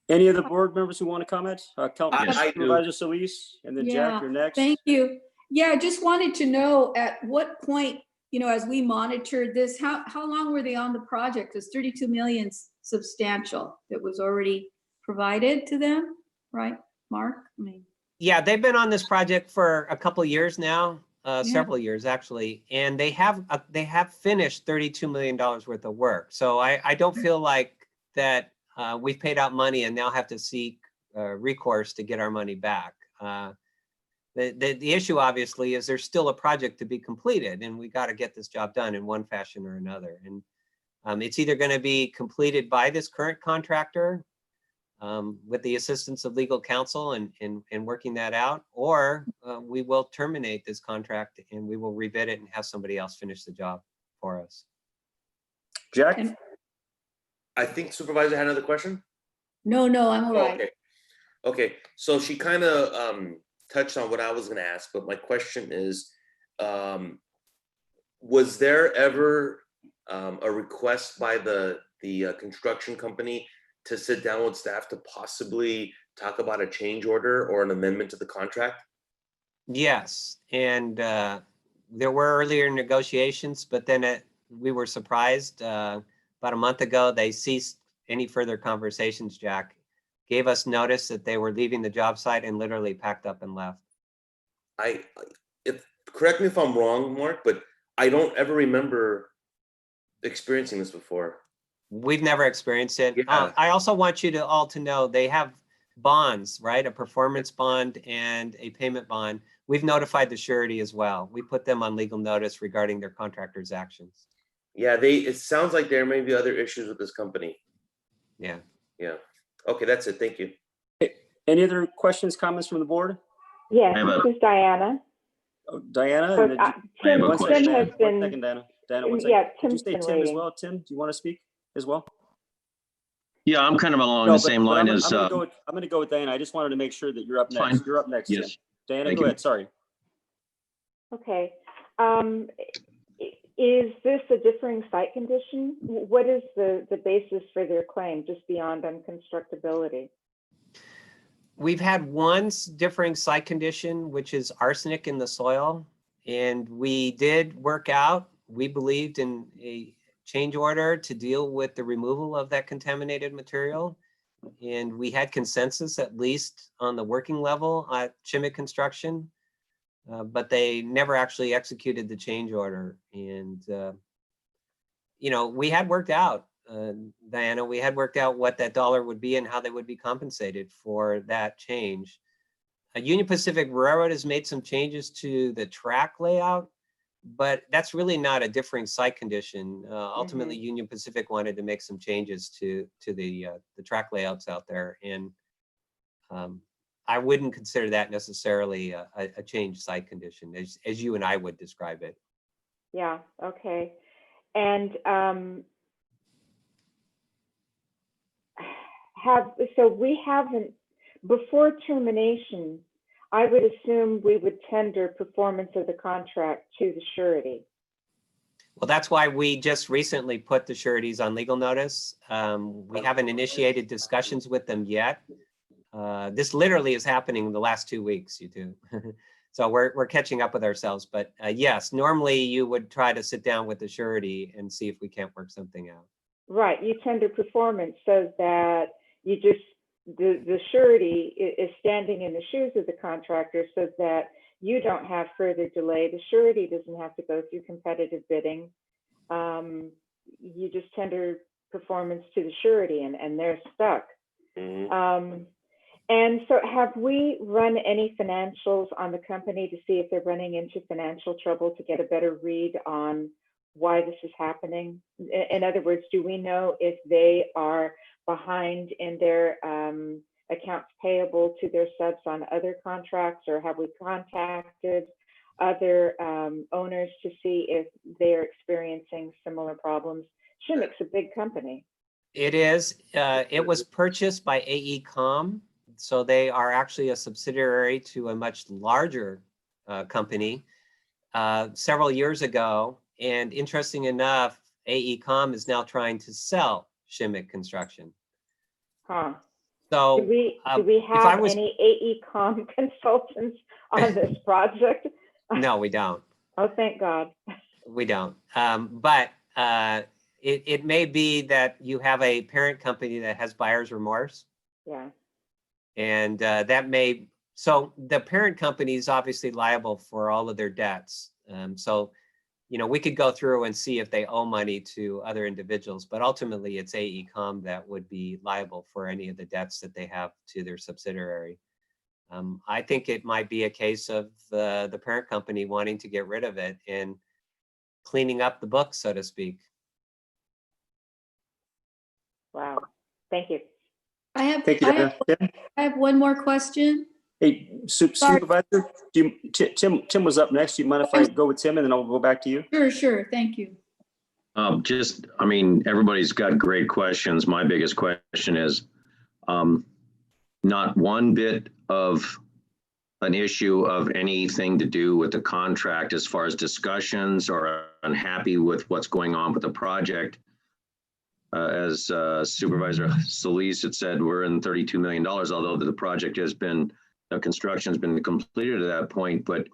Any of the board members who want to comment? I do. Supervisor Solis, and then Yeah, Jack, you're next. Thank you. Yeah, I just wanted to know at what point, you know, as we monitored this, how long were they on the project? Because 32 million substantial that was already provided to them, right, Mark? I mean, Yeah, they've been on this project for a couple of years now, Yeah. several years actually, and they have finished $32 million worth of work. So I don't feel like that we've paid out money and now have to seek recourse to get our money back. The issue obviously is there's still a project to be completed, and we got to get this job done in one fashion or another. And it's either going to be completed by this current contractor with the assistance of legal counsel and working that out, or we will terminate this contract and we will rebid it and have somebody else finish the job for us. Jack? And- I think Supervisor had another question. no, I'm all Oh, right. okay. Okay, so she kind of touched on what I was going to ask, but my question is, was there ever a request by the construction company to sit down with staff to possibly talk about a change order or an amendment to the contract? Yes, and there were earlier negotiations, but then we were surprised. About a month ago, they ceased any further conversations, Jack. Gave us notice that they were leaving the job site and literally packed up and left. Correct me if I'm wrong, Mark, but I don't ever remember experiencing this before. We've never experienced it. Yeah. I also want you to all to know they have bonds, right? A performance bond and a payment bond. We've notified the surety as well. We put them on legal notice regarding their contractor's actions. Yeah, it sounds like there may be other issues with this company. Yeah. Yeah. Okay, that's it. Thank you. Any other questions, comments from the board? Yes, this is Diana. Oh, Diana? So, and then- Tim, one second, Tim Diana. has One been, second, Diana. Diana, one second. yeah, Did you Tim's say been Tim as waiting. well? Tim, do you want to speak as well? Yeah, I'm kind of along No, the but same line I'm as, gonna go with Diana. I just wanted to make sure that you're up next. Fine. You're up next, Tim. yes. Diana, Thank go you. ahead. Sorry. Okay. Is this a differing site condition? What is the basis for their claim, just beyond unconstructability? We've had one differing site condition, which is arsenic in the soil. And we did work out, we believed in a change order to deal with the removal of that contaminated material. and we had consensus, at least on the working level at Shimmick Construction, but they never actually executed the change order. And, you know, we had worked out, Diana, we had worked out what that dollar would be and how they would be compensated for that change. Union Pacific Railroad has made some changes to the track layout, but that's really not a differing site condition. Ultimately, Union Pacific wanted to make some changes to the track layouts out there, and I wouldn't consider that necessarily a change site condition, as you and I would describe it. Yeah, okay. And so we haven't, before termination, I would assume we would tender performance of the contract to the surety. Well, that's why we just recently put the sureties on legal notice. We haven't initiated discussions with them yet. This literally is happening in the last 2 weeks, you two. So we're catching up with ourselves. But yes, normally you would try to sit down with the surety and see if we can't work something out. Right, you tender performance so that you just, the surety is standing in the shoes of the contractor so that you don't have further delay. The surety doesn't have to go through competitive bidding. You just tender performance to the surety and they're stuck. And so have we run any financials on the company to see if they're running into financial trouble to get a better read on why this is happening? In other words, do we know if they are behind in their accounts payable to their subs on other contracts, or have we contacted other owners to see if they're experiencing similar problems? Shimmick's a big company. It is. It was purchased by AECom, so they are actually a subsidiary to a much larger company several years ago. And interesting enough, AECom is now trying to sell Shimmick Construction. Huh. So do we have any AECom consultants on this project? No, we don't. Oh, thank God. We don't. But it may be that you have a parent company that has buyer's remorse. Yeah. And that may, so the parent company is obviously liable for all of their debts. So, you know, we could go through and see if they owe money to other individuals, but ultimately it's AECom that would be liable for any of the debts that they have to their subsidiary. I think it might be a case of the parent company wanting to get rid of it and cleaning up the books, so to speak. Wow. Thank you. Thank you, Tim. I have one more question. Hey, Supervisor, Tim was up next. Do you mind if I go with Tim and then I'll go back to you? Sure. Thank you. I mean, everybody's got great questions. My biggest question is not one bit of an issue of anything to do with the contract as far as discussions or unhappy with what's going on with the project. As Supervisor Solis had said, we're in $32 million, although the project has been, construction has been completed at that point, but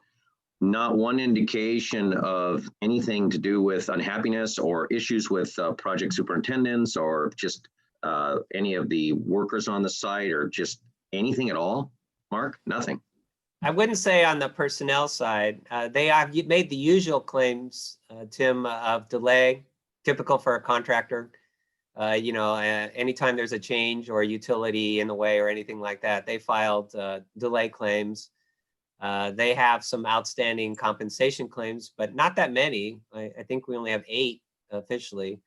not one indication of anything to do with unhappiness or issues with project superintendents or just any of the workers on the site or just anything at all. Mark, nothing. I wouldn't say on the personnel side. They have made the usual claims, Tim, of delay, typical for a contractor. You know, anytime there's a change or a utility in the way or anything like that, they filed delay claims. They have some outstanding compensation claims, but not that many. I think we only have 8 officially.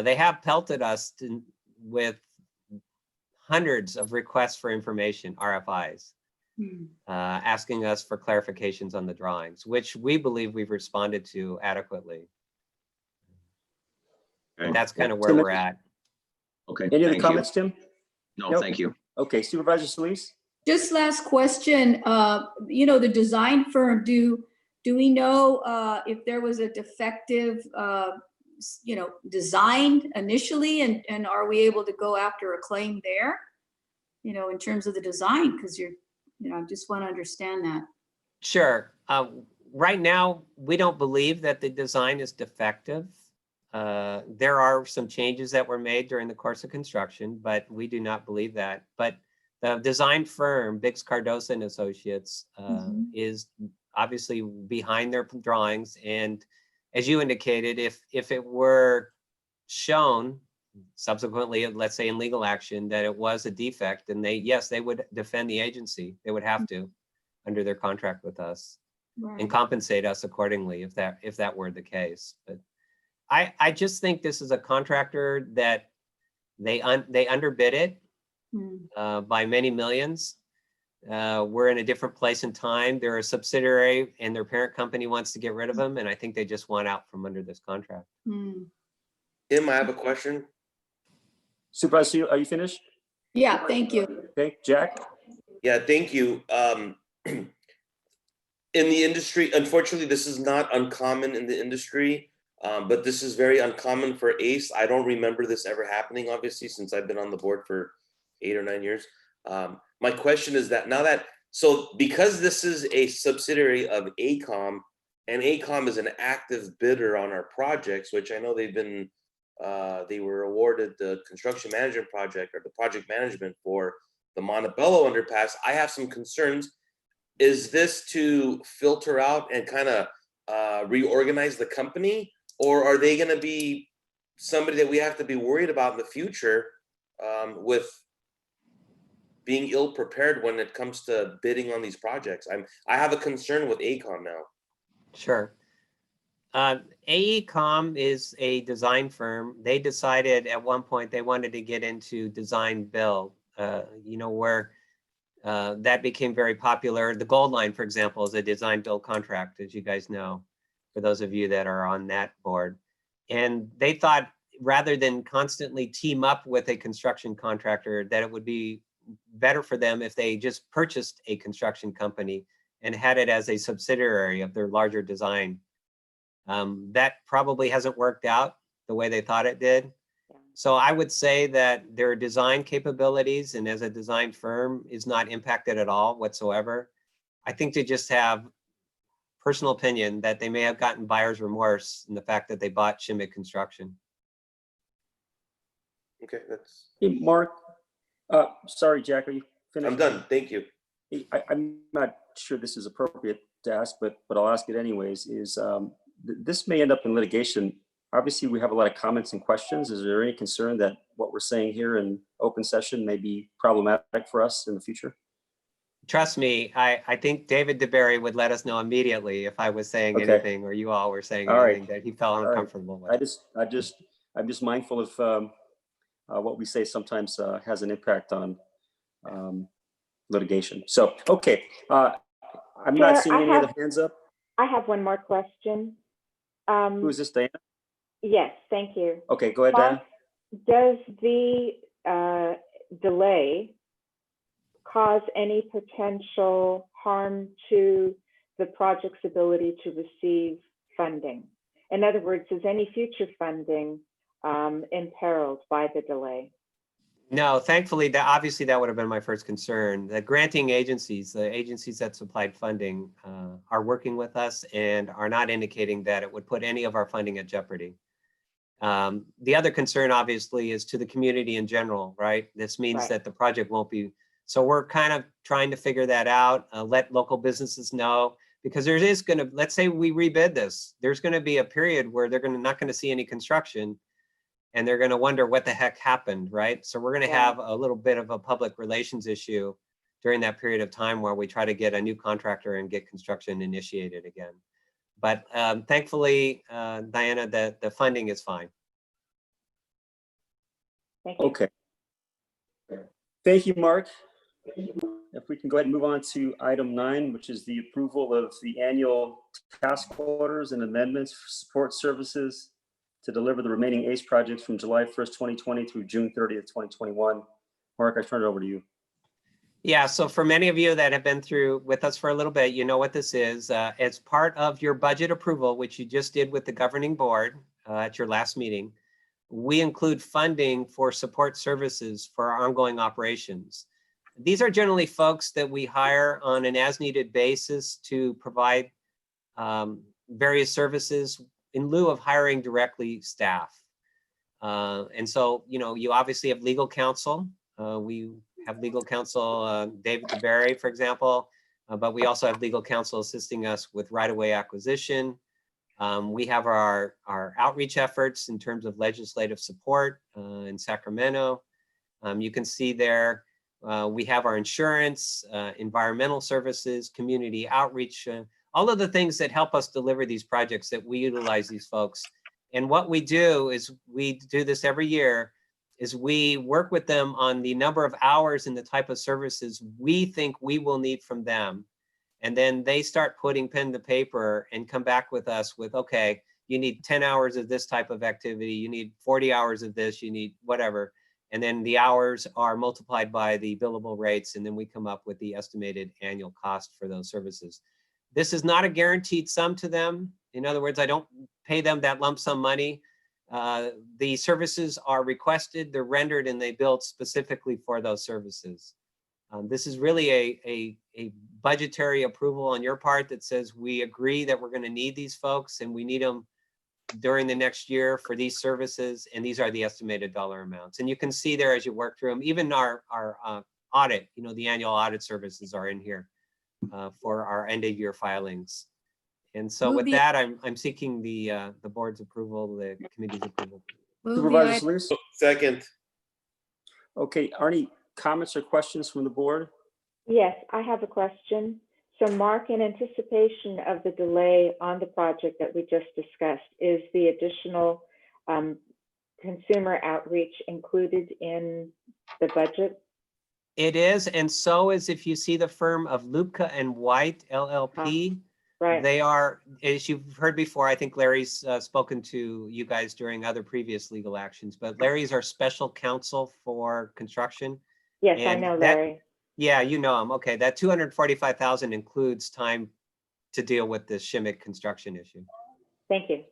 They have pelted us with hundreds of requests for information, RFIs, asking us for clarifications on the drawings, which we believe we've responded to adequately. Okay. That's kind of where we're at. Okay. Any other comments, Tim? No, Nope. thank you. Okay, Supervisor Solis? Just last question, you know, the design firm, do we know if there was a defective, you know, design initially, and are we able to go after a claim there, you know, in terms of the design? Because you know, I just want to understand that. Sure. Right now, we don't believe that the design is defective. There are some changes that were made during the course of construction, but we do not believe that. But the design firm, Biggs Cardosa and Associates, is obviously behind their drawings. And as you indicated, if it were shown subsequently, let's say in legal action, that it was a defect, then they would defend the agency. They would have to, under their contract with us, and compensate us accordingly if that were the case. But I just think this is a contractor that they underbid it by many millions. We're in a different place in time. They're a subsidiary and their parent company wants to get rid of them. And I think they just want out from under this contract. Tim, I have a question. Supervisor, are you finished? Yeah, thank you. Okay, Jack? Yeah, thank you. In the industry, unfortunately, this is not uncommon in the industry, but this is very uncommon for ACE. I don't remember this ever happening, obviously, since I've been on the board for 8 or 9 years. My question is that so because this is a subsidiary of AECOM, and AECOM is an active bidder on our projects, which I know they were awarded the construction management project or the project management for the Montebello underpass, I have some concerns. Is this to filter out and kind of reorganize the company, or are they going to be somebody that we have to be worried about in the future with being ill prepared when it comes to bidding on these projects? I have a concern with AECOM now. Sure. AECOM is a design firm. They decided at one point they wanted to get into design build, where that became very popular. The Gold Line, for example, is a design build contract, as you guys know, for those of you that are on that board. And they thought rather than constantly team up with a construction contractor, that it would be better for them if they just purchased a construction company and had it as a subsidiary of their larger design. That probably hasn't worked out the way they thought it did. So I would say that their design capabilities and as a design firm is not impacted at all whatsoever. I think they just have personal opinion that they may have gotten buyer's remorse in the fact that they bought Shimmick Construction. Okay, that's. Hey, Mark. Sorry, Jack, are you finished? I'm done. Thank you. I'm not sure this is appropriate to ask, but I'll ask it anyways. This may end up in litigation. Obviously, we have a lot of comments and questions. Is there any concern that what we're saying here in open session may be problematic for us in the future? Trust me, I think David DeBerry would let us know immediately if I was saying anything or you all were saying anything that he felt uncomfortable with. I'm just mindful of what we say sometimes has an impact on litigation. So, okay. I'm Chair, not seeing any other hands up. I have one more question. Who is this, Diana? Yes, thank you. Okay, go ahead, Mark, Diana. does the delay cause any potential harm to the project's ability to receive funding? In other words, is any future funding imperiled by the delay? No, thankfully, obviously that would have been my first concern. The granting agencies, the agencies that supplied funding, are working with us and are not indicating that it would put any of our funding at jeopardy. The other concern, obviously, is to the community in general, right? This means that the project won't be. So we're kind of trying to figure that out, let local businesses know, because there is going to, let's say we rebid this, there's going to be a period where they're not going to see any construction. And they're going to wonder what the heck happened, right? So we're going to have a little bit of a public relations issue during that period of time where we try to get a new contractor and get construction initiated again. But thankfully, Diana, the funding is fine. Thank you. Okay. Thank you, Mark. If we can go ahead and move on to item 9, which is the approval of the annual task orders and amendments for support services to deliver the remaining ACE projects from July 1st, 2020 through June 30th, 2021. Mark, I turn it over to you. Yeah, so for many of you that have been through with us for a little bit, you know what this is. As part of your budget approval, which you just did with the governing board at your last meeting, we include funding for support services for our ongoing operations. These are generally folks that we hire on an as-needed basis to provide various services in lieu of hiring directly staff. And so, you know, you obviously have legal counsel. We have legal counsel, David DeBerry, for example, but we also have legal counsel assisting us with right-of-way acquisition. We have our outreach efforts in terms of legislative support in Sacramento. You can see there, we have our insurance, environmental services, community outreach, all of the things that help us deliver these projects that we utilize these folks. And what we do is we do this every year, is we work with them on the number of hours and the type of services we think we will need from them. And then they start putting pen to paper and come back with us with, okay, you need 10 hours of this type of activity, you need 40 hours of this, you need whatever. And then the hours are multiplied by the billable rates, and then we come up with the estimated annual cost for those services. This is not a guaranteed sum to them. In other words, I don't pay them that lump sum money. The services are requested, they're rendered, and they build specifically for those services. This is really a budgetary approval on your part that says we agree that we're going to need these folks and we need them during the next year for these services, and these are the estimated dollar amounts. And you can see there as you work through them, even our audit, you know, the annual audit services are in here for our end of year filings. And so with that, I'm seeking the board's approval, the committee's approval. Supervisor Solis? Second. Okay, Arnie, comments or questions from the board? Yes, I have a question. So Mark, in anticipation of the delay on the project that we just discussed, is the additional consumer outreach included in the budget? It is, and so is if you see the firm of Lupka and White LLP. Right. They are, as you've heard before, I think Larry's spoken to you guys during other previous legal actions, but Larry's our special counsel for construction. Yes, I And know that- Larry. Yeah, you know him. Okay, that 245,000 includes time to deal with this Shimmick construction issue. Thank you.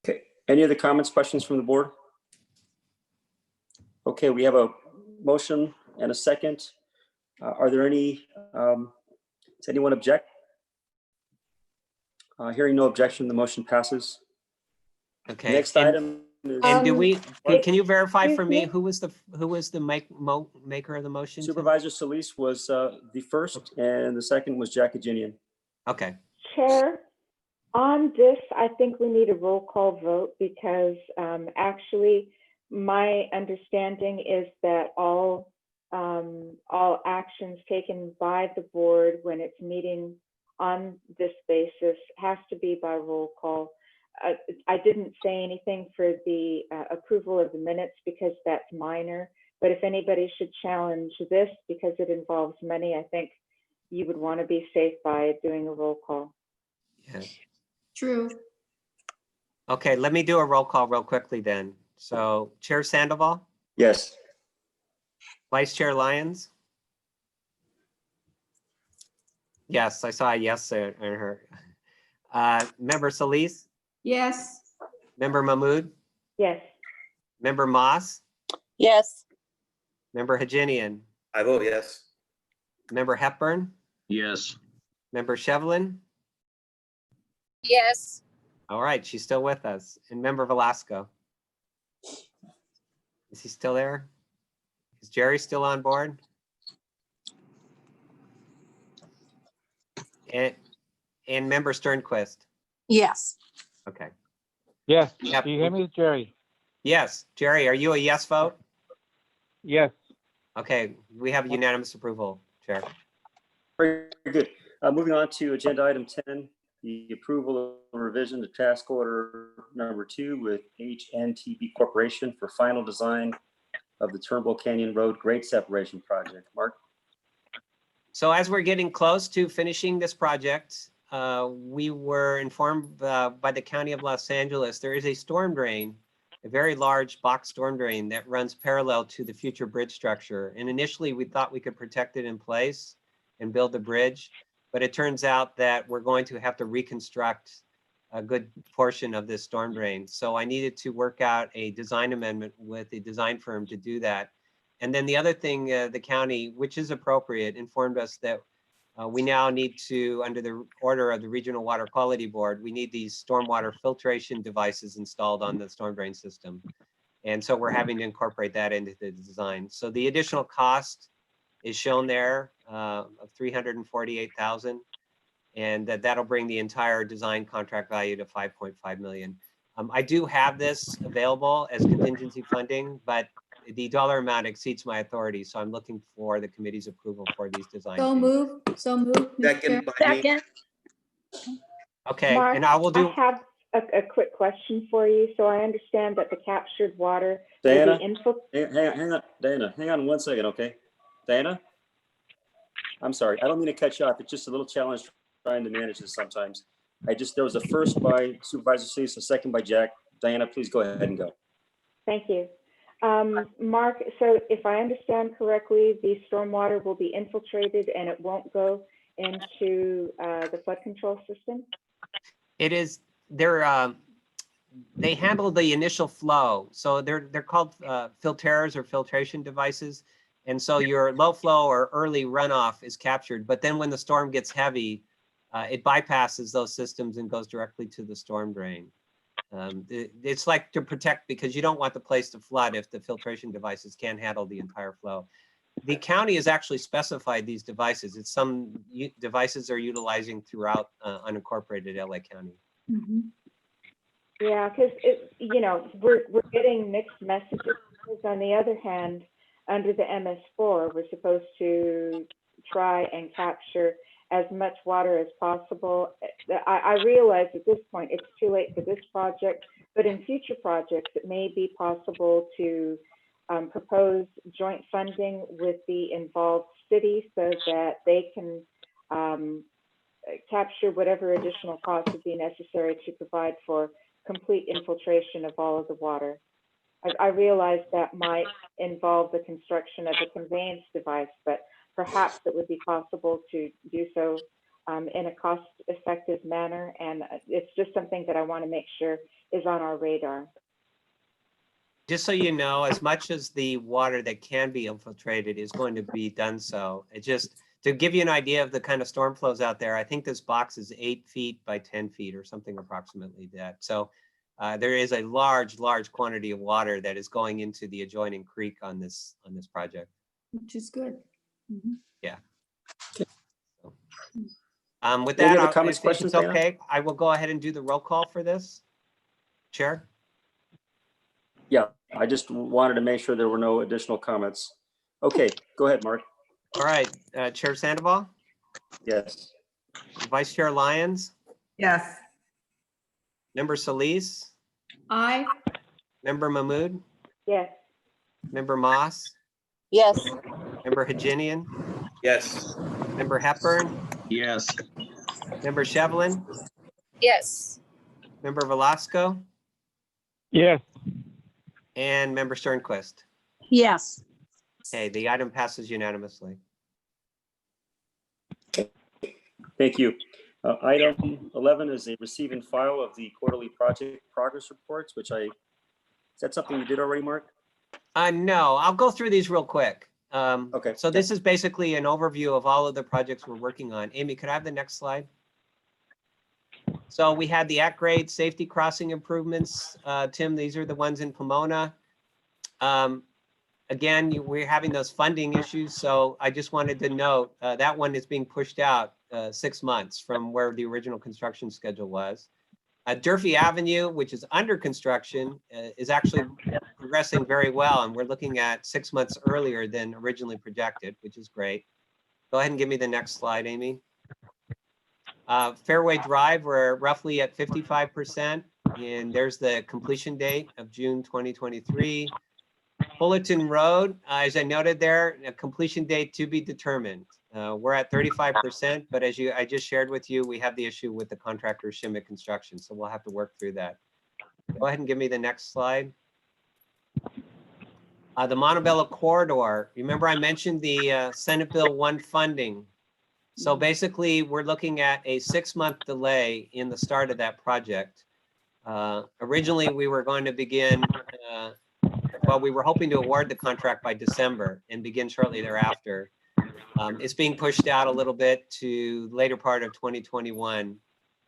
Okay, any other comments, questions from the board? Okay, we have a motion and a second. Are there any, does anyone object? Hearing no objection, the motion passes. Okay. Next and, item is And do we, can you verify for me excuse who was the maker of the motion? Supervisor Solis was the first, and the second was Jack Aginian. Okay. Chair, on this, I think we need a roll call vote because actually my understanding is that all actions taken by the board when it's meeting on this basis has to be by roll call. I didn't say anything for the approval of the minutes because that's minor, but if anybody should challenge this because it involves money, I think you would want to be safe by doing a roll call. Yeah. True. Okay, let me do a roll call real quickly then. So Chair Sandoval, Yes. Vice Chair Lyons. Yes, I saw a yes in her. Member Solis, Yes. Member Mahmood, Yes. Member Moss, Yes. Member Hajinian, I vote yes. Member Hepburn, Yes. Member Shevlin. Yes. All right, she's still with us. And Member Velasco. Is he still there? Is Jerry still on board? And Member Sternquist. Yes. Okay. Yes. Yep. Do you hear me, Jerry? Yes, Jerry, are you a yes vote? Yes. Okay, we have unanimous approval, Chair. Very good. Moving on to agenda item 10, the approval of revision to task order number 2 with HNTB Corporation for final design of the Turnbull Canyon Road grade separation project. Mark? So as we're getting close to finishing this project, we were informed by the County of Los Angeles, there is a storm drain, a very large box storm drain that runs parallel to the future bridge structure. And initially we thought we could protect it in place and build the bridge, but it turns out that we're going to have to reconstruct a good portion of this storm drain. So I needed to work out a design amendment with a design firm to do that. And then the other thing, the county, which is appropriate, informed us that we now need to, under the order of the Regional Water Quality Board, we need these stormwater filtration devices installed on the storm drain system. And so we're having to incorporate that into the design. So the additional cost is shown there of $348,000. And that'll bring the entire design contract value to $5.5 million. I do have this available as contingency funding, but the dollar amount exceeds my authority. So I'm looking for the committee's approval for these design. So changes. move, so move. Mr. Chair. Second by me. Second. Okay, Mark, and I will do. I have a quick question for you. So I understand that the captured water Diana? will be infiltrated. Hang on, Diana, hang on 1 second, okay? Diana? I'm sorry, I don't mean to cut you off. It's just a little challenge trying to manage this sometimes. There was a first by Supervisor Cease, a second by Jack. Diana, please go ahead and go. Thank you. Mark, so if I understand correctly, the stormwater will be infiltrated and it won't go into the flood control system? It is, they handle the initial flow. So they're called filters or filtration devices. And so your low flow or early runoff is captured. But then when the storm gets heavy, it bypasses those systems and goes directly to the storm drain. It's like to protect, because you don't want the place to flood if the filtration devices can't handle the entire flow. The county has actually specified these devices. It's some devices are utilizing throughout unincorporated LA County. Mhm. Yeah, because we're getting mixed messages. Because on the other hand, under the MS4, we're supposed to try and capture as much water as possible. I realize at this point it's too late for this project, but in future projects it may be possible to propose joint funding with the involved city so that they can capture whatever additional costs would be necessary to provide for complete infiltration of all of the water. I realize that might involve the construction of a conveyance device, but perhaps it would be possible to do so in a cost-effective manner. And it's just something that I want to make sure is on our radar. Just so you know, as much as the water that can be infiltrated is going to be done so. It just, to give you an idea of the kind of storm flows out there, I think this box is 8 feet by 10 feet or something approximately that. So there is a large quantity of water that is going into the adjoining creek on this project. Which is good. Mhm. Yeah. With Any that, other comments, if questions, it's Diana? okay, I will go ahead and do the roll call for this. Chair? Yeah, I just wanted to make sure there were no additional comments. Okay, go ahead, Mark. All right, Chair Sandoval, Yes. Vice Chair Lyons, Yes. Member Solis, Aye. Member Mahmood, Yes. Member Moss, Yes. Member Hajinian, Yes. Member Hepburn, Yes. Member Shevlin, Yes. Member Velasco, Yes. and Member Sternquist. Yes. Okay, the item passes unanimously. Thank you. Item 11 is a receive and file of the quarterly project progress reports, is that something you did already, Mark? No, I'll go through these real quick. Okay. So this is basically an overview of all of the projects we're working on. Amy, could I have the next slide? So we had the at-grade safety crossing improvements. Tim, these are the ones in Pomona. Again, we're having those funding issues. So I just wanted to note that one is being pushed out 6 months from where the original construction schedule was. Durfee Avenue, which is under construction, is actually progressing very well. And we're looking at 6 months earlier than originally projected, which is great. Go ahead and give me the next slide, Amy. Fairway Drive, we're roughly at 55%. And there's the completion date of June 2023. Fullerton Road, as I noted there, a completion date to be determined. We're at 35%, but as I just shared with you, we have the issue with the contractor Shimmick Construction, so we'll have to work through that. Go ahead and give me the next slide. The Montebello Corridor, remember I mentioned the Senate Bill 1 funding. So basically, we're looking at a 6-month delay in the start of that project. Originally, we were going to begin well, we were hoping to award the contract by December and begin shortly thereafter. It's being pushed out a little bit to later part of 2021.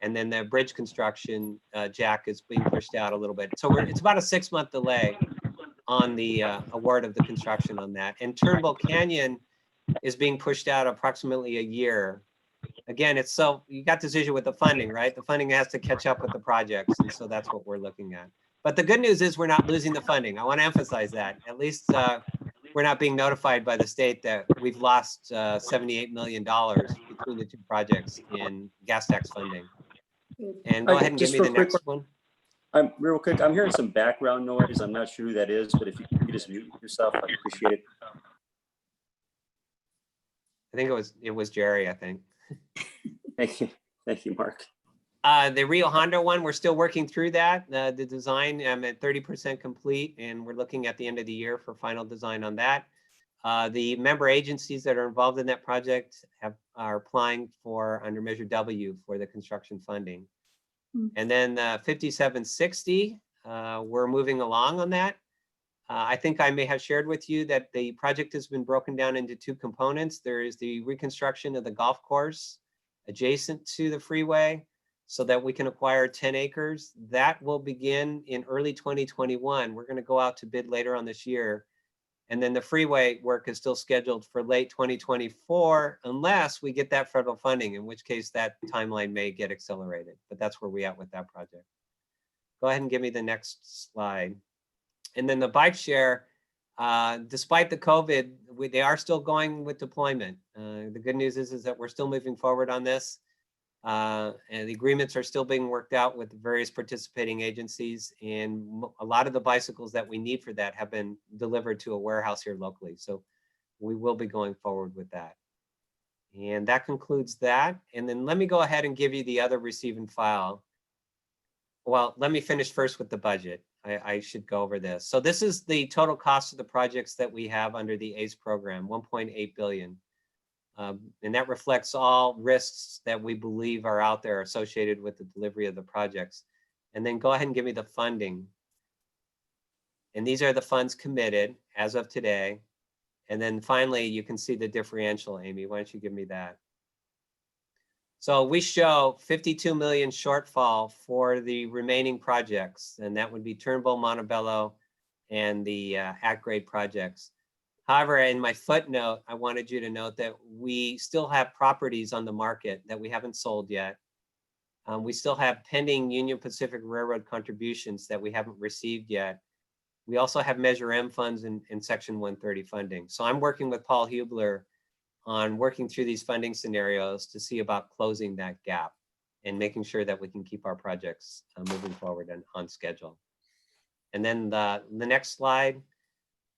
And then the bridge construction, Jack, is being pushed out a little bit. So it's about a 6-month delay on the award of the construction on that. And Turnbull Canyon is being pushed out approximately a year. Again, you got this issue with the funding, right? The funding has to catch up with the projects. And so that's what we're looking at. But the good news is we're not losing the funding. I want to emphasize that. At least we're not being notified by the state that we've lost $78 million between the two projects in gas tax funding. And go ahead and give me the next one. Real quick, I'm hearing some background noise. I'm not sure who that is, but if you could just mute yourself, I'd appreciate it. I think it was Jerry, I think. Thank you, Mark. The Rio Hondo one, we're still working through that. The design, I'm at 30% complete, and we're looking at the end of the year for final design on that. The member agencies that are involved in that project are applying for under Measure W for the construction funding. And then 5760, we're moving along on that. I think I may have shared with you that the project has been broken down into 2 components. There is the reconstruction of the golf course adjacent to the freeway so that we can acquire 10 acres. That will begin in early 2021. We're going to go out to bid later on this year. And then the freeway work is still scheduled for late 2024, unless we get that federal funding, in which case that timeline may get accelerated. But that's where we're at with that project. Go ahead and give me the next slide. And then the bike share, despite the COVID, they are still going with deployment. The good news is that we're still moving forward on this. And the agreements are still being worked out with the various participating agencies. And a lot of the bicycles that we need for that have been delivered to a warehouse here locally. So we will be going forward with that. And that concludes that. And then let me go ahead and give you the other receive and file. Well, let me finish first with the budget. I should go over this. So this is the total cost of the projects that we have under the ACE program, 1.8 billion. And that reflects all risks that we believe are out there associated with the delivery of the projects. And then go ahead and give me the funding. And these are the funds committed as of today. And then finally, you can see the differential, Amy. Why don't you give me that? So we show 52 million shortfall for the remaining projects, and that would be Turnbull, Montebello, and the at-grade projects. However, in my footnote, I wanted you to note that we still have properties on the market that we haven't sold yet. We still have pending Union Pacific Railroad contributions that we haven't received yet. We also have Measure M funds in Section 130 funding. So I'm working with Paul Hubler on working through these funding scenarios to see about closing that gap and making sure that we can keep our projects moving forward and on schedule. And then the next slide,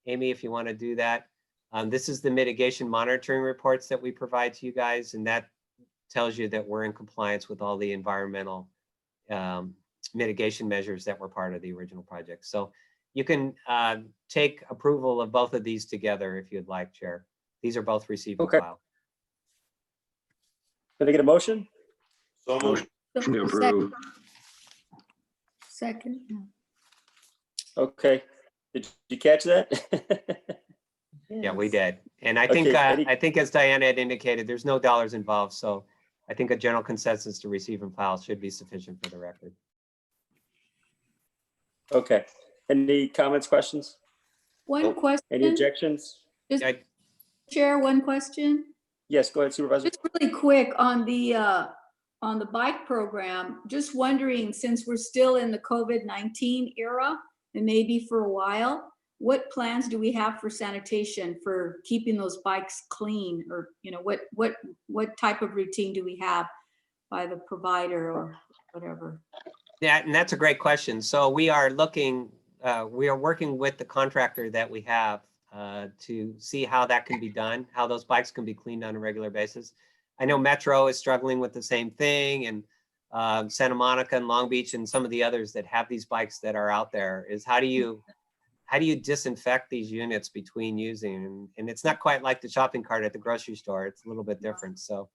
Amy, if you want to do that. This is the mitigation monitoring reports that we provide to you guys, and that tells you that we're in compliance with all the environmental mitigation measures that were part of the original project. So you can take approval of both of these together if you'd like, Chair. These are both received and filed. Can I get a motion? So moved. Motion to approve. Second. Okay. Did you catch that? Yeah, we did. And I Okay, think as Diana had indicated, there's no dollars involved. So I think a general consensus to receive and file should be sufficient for the record. Okay. Any comments, questions? One question. Any objections? Just I- Chair, one question. Yes, go ahead, Supervisor. Just really quick on the bike program, just wondering, since we're still in the COVID-19 era and maybe for a while, what plans do we have for sanitation, for keeping those bikes clean? Or, you know, what type of routine do we have by the provider or whatever? Yeah, and that's a great question. So we are working with the contractor that we have to see how that can be done, how those bikes can be cleaned on a regular basis. I know Metro is struggling with the same thing, and Santa Monica and Long Beach and some of the others that have these bikes that are out there is how do you disinfect these units between using? And it's not quite like the shopping cart at the grocery store. It's a little bit different. So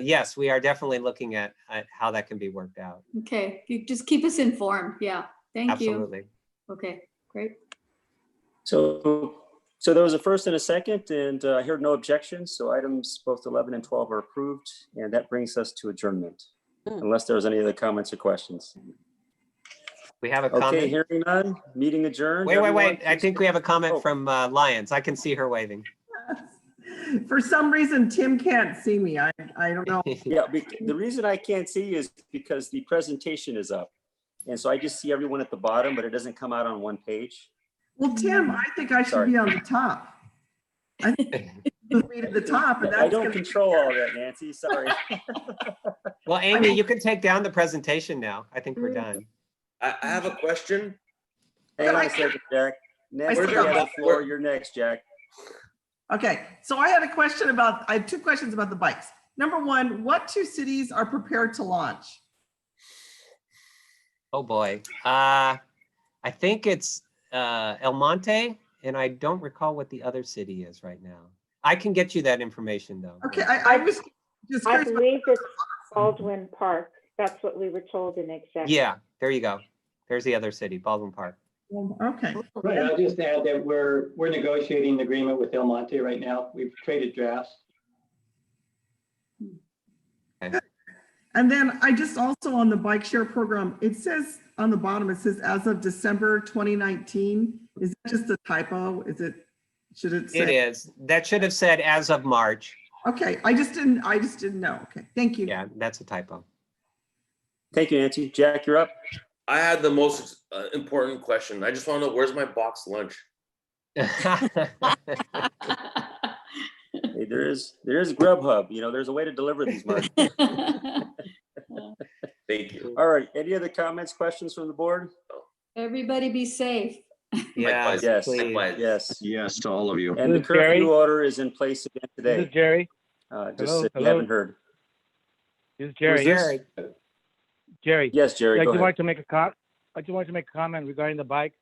yes, we are definitely looking at how that can be worked out. Okay, you just keep us informed. Yeah, thank you. Absolutely. Okay, great. So So there was a first and a second, and I heard no objections. So items both 11 and 12 are approved, and that brings us to adjournment. Unless there's any other comments or questions. We have a Okay, comment. hearing none, meeting adjourned. Wait. Everyone, I please think we have a comment Oh. from Lyons. I can see her waving. For some reason, Tim can't see me. I don't know. Yeah, the reason I can't see you is because the presentation is up. And so I just see everyone at the bottom, but it doesn't come out on one page. Well, Tim, I think I should Sorry. be on the top. I think you'll be at the top, and I that's don't gonna- control all that, Nancy, sorry. Well, Amy, you can take down the presentation now. I think we're done. I have a question. Hang on a second, Jack. Next, still you got have the one. floor. You're next, Jack. Okay, so I have 2 questions about the bikes. Number one, what 2 cities are prepared to launch? Oh, boy. I think it's El Monte, and I don't recall what the other city is right now. I can get you that information, though. Okay, I was just I curious. believe it's Baldwin Park. That's what we were told in exec. Yeah, there you go. There's the other city, Baldwin Park. Okay, Right, I'll just add that we're negotiating an agreement with El Monte right now. We've traded drafts. and then I just also on the bike share program, it says on the bottom, it says as of December 2019. Is that just a typo? Should it say? It is. That should have said as of March. Okay, I just didn't know. Okay, thank you. Yeah, that's a typo. Thank you, Nancy. Jack, you're up. I had the most important question. I just want to know, where's my box lunch? Hey, there is Grubhub. You know, there's a way to deliver these, Mark. Thank you. All right. Any other comments, questions from the board? Everybody be safe. Yeah, Likewise. Yes. please. Likewise. Yes. Yes, to all of you. And the This is Jerry. curfew order is in place again This is today. Jerry. Just Hello, if you hello. haven't heard. This is Who's Jerry. this? Jerry, Jerry. Yes, Jerry, I go just ahead. wanted to make a comment regarding the bike.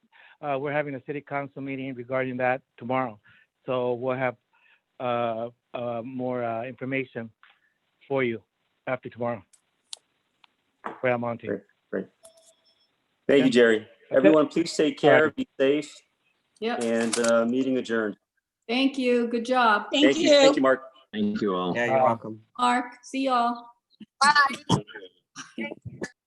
We're having a city council meeting regarding that tomorrow. So we'll have more information for you after tomorrow. For El Monte. Great. Thank you, Jerry. Everyone, please take care, be safe, Yep. and meeting adjourned. Thank you. Good job. Thank you. Thank you, Mark. Thank you all. yeah, you're welcome. Mark, see y'all. Bye.